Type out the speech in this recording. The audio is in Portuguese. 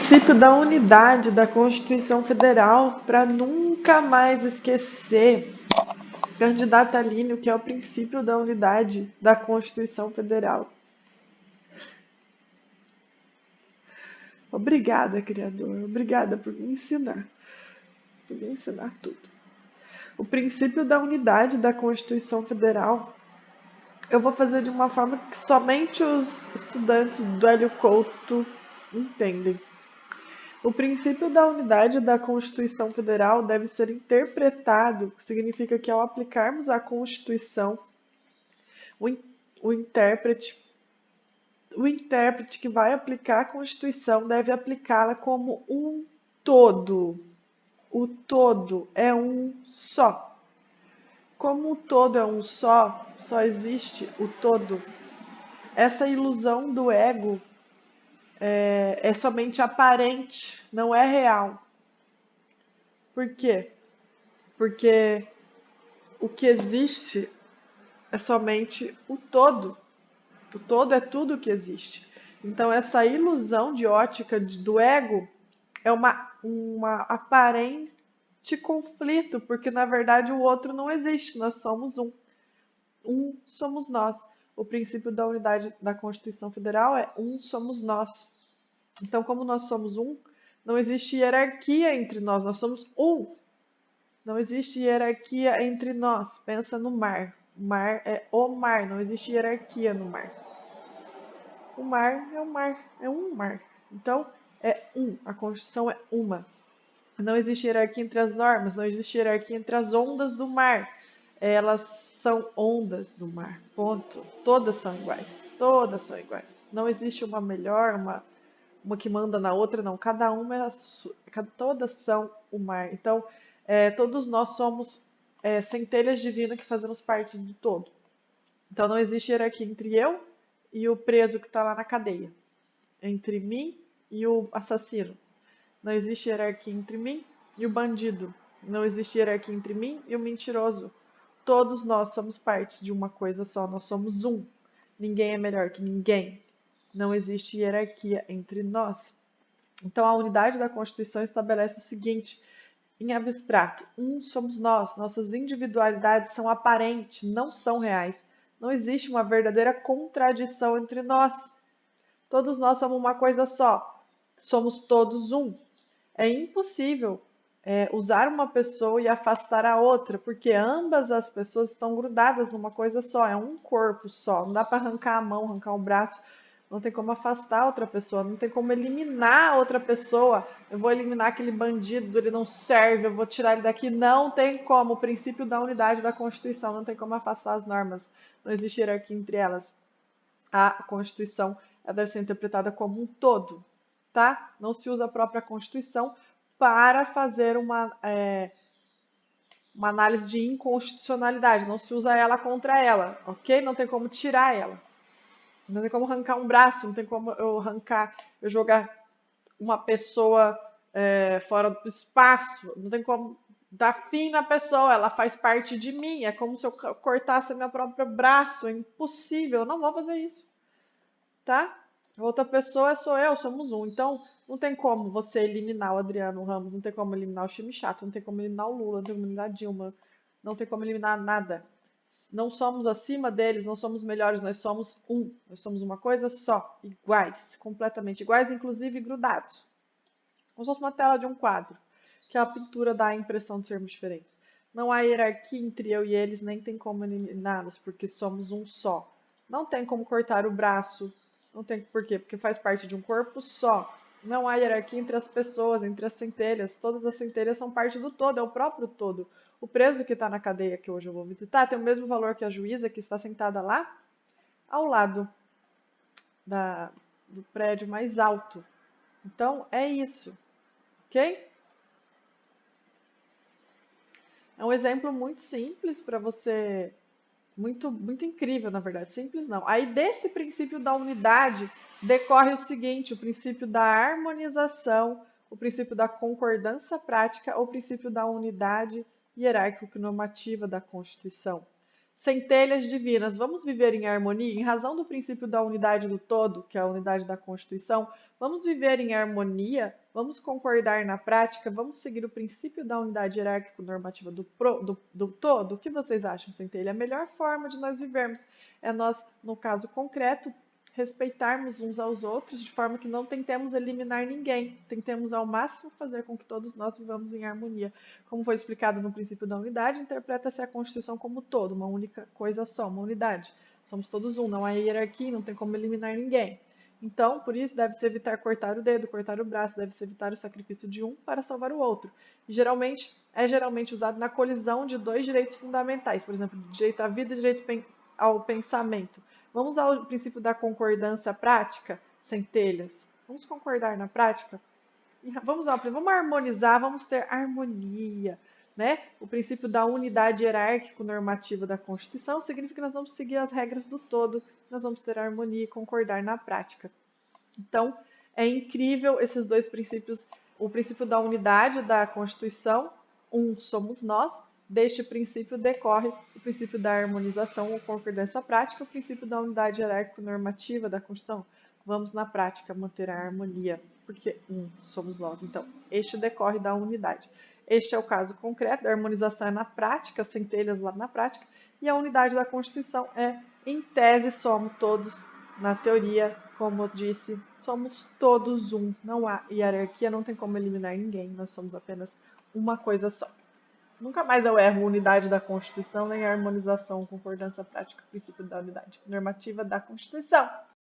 princípio da unidade da Constituição Federal, para nunca mais esquecer. Candidata Aline, o que é o princípio da unidade da Constituição Federal? Obrigada, Criador. Obrigada por me ensinar. Por me ensinar tudo. O princípio da unidade da Constituição Federal, eu vou fazer de uma forma que somente os estudantes do Hélio Couto entendem. O princípio da unidade da Constituição Federal deve ser interpretado, que significa que ao aplicarmos a Constituição, o intérprete que vai aplicar a Constituição deve aplicá-la como um todo. O todo é um só. Como o todo é um só existe o todo. Essa ilusão do ego é somente aparente, não é real. Por quê? Porque o que existe é somente o todo. O todo é tudo que existe. Então, essa ilusão de ótica do ego é uma aparente conflito, porque na verdade o outro não existe, nós somos um. Um somos nós. O princípio da unidade da Constituição Federal é um somos nós. Então, como nós somos um, não existe hierarquia entre nós, nós somos um. Não existe hierarquia entre nós. Pensa no mar. O mar é o mar, não existe hierarquia no mar. O mar é o mar, é um mar. Então, é um, a Constituição é uma. Não existe hierarquia entre as normas, não existe hierarquia entre as ondas do mar. Elas são ondas do mar, ponto. Todas são iguais, todas são iguais. Não existe uma melhor, uma que manda na outra, não. Cada uma é todas são o mar. Então, todos nós somos centelhas divinas que fazemos parte do todo. Então, não existe hierarquia entre eu e o preso que está lá na cadeia, entre mim e o assassino. Não existe hierarquia entre mim e o bandido. Não existe hierarquia entre mim e o mentiroso. Todos nós somos parte de uma coisa só, nós somos um. Ninguém é melhor que ninguém. Não existe hierarquia entre nós. Então, a unidade da Constituição estabelece o seguinte, em abstrato: um somos nós, nossas individualidades são aparentes, não são reais. Não existe uma verdadeira contradição entre nós. Todos nós somos uma coisa só, somos todos um. É impossível usar uma pessoa e afastar a outra, porque ambas as pessoas estão grudadas numa coisa só, é um corpo só. Não dá para arrancar a mão, arrancar o braço, não tem como afastar outra pessoa, não tem como eliminar outra pessoa. Eu vou eliminar aquele bandido, ele não serve, eu vou tirar ele daqui. Não tem como. O princípio da unidade da Constituição, não tem como afastar as normas. Não existe hierarquia entre elas. A Constituição deve ser interpretada como um todo, tá? Não se usa a própria Constituição para fazer uma análise de inconstitucionalidade, não se usa ela contra ela, ok? Não tem como tirar ela. Não tem como arrancar um braço, não tem como eu jogar uma pessoa fora do espaço, não tem como dar fim na pessoa, ela faz parte de mim, é como se eu cortasse meu próprio braço, é impossível, eu não vou fazer isso, tá? A outra pessoa sou eu, somos um, então não tem como você eliminar o Adriano Ramos, não tem como eliminar o Chimichato, não tem como eliminar o Lula, não tem como eliminar a Dilma, não tem como eliminar nada. Não somos acima deles, não somos melhores, nós somos um. Nós somos uma coisa só, iguais, completamente iguais, inclusive grudados. Como se fosse uma tela de um quadro, que a pintura dá a impressão de sermos diferentes. Não há hierarquia entre eu e eles, nem tem como eliminá-los, porque somos um só. Não tem como cortar o braço, não tem por quê? Porque faz parte de um corpo só. Não há hierarquia entre as pessoas, entre as centelhas. Todas as centelhas são parte do todo, é o próprio todo. O preso que está na cadeia que hoje eu vou visitar tem o mesmo valor que a juíza que está sentada lá ao lado do prédio mais alto. Então, é isso, ok? É um exemplo muito simples para você, muito incrível, na verdade, simples não. Aí desse princípio da unidade decorre o seguinte, o princípio da harmonização, o princípio da concordância prática, o princípio da unidade hierárquico-normativa da Constituição. Centelhas divinas, vamos viver em harmonia? Em razão do princípio da unidade do todo, que é a unidade da Constituição, vamos viver em harmonia? Vamos concordar na prática? Vamos seguir o princípio da unidade hierárquico-normativa do todo? O que vocês acham, centelha? A melhor forma de nós vivermos é nós, no caso concreto, respeitarmos uns aos outros de forma que não tentemos eliminar ninguém, tentemos ao máximo fazer com que todos nós vivamos em harmonia. Como foi explicado no princípio da unidade, interpreta-se a Constituição como todo, uma única coisa só, uma unidade. Somos todos um, não há hierarquia, não tem como eliminar ninguém. Então, por isso, deve-se evitar cortar o dedo, cortar o braço, deve-se evitar o sacrifício de um para salvar o outro. E geralmente usado na colisão de dois direitos fundamentais, por exemplo, direito à vida e direito ao pensamento. Vamos usar o princípio da concordância prática, centelhas. Vamos concordar na prática? Vamos harmonizar, vamos ter harmonia, né? O princípio da unidade hierárquico-normativa da Constituição significa que nós vamos seguir as regras do todo, nós vamos ter harmonia e concordar na prática. Então, é incrível esses dois princípios, o princípio da unidade da Constituição, um somos nós, deste princípio decorre o princípio da harmonização ou concordância prática, o princípio da unidade hierárquico-normativa da Constituição. Vamos na prática manter a harmonia, porque um somos nós. Então, este decorre da unidade. Este é o caso concreto, a harmonização é na prática, centelhas lá na prática, e a unidade da Constituição é, em tese, somos todos, na teoria, como eu disse, somos todos um. Não há hierarquia, não tem como eliminar ninguém, nós somos apenas uma coisa só. Nunca mais eu erro unidade da Constituição, nem harmonização, concordância prática, princípio da unidade normativa da Constituição.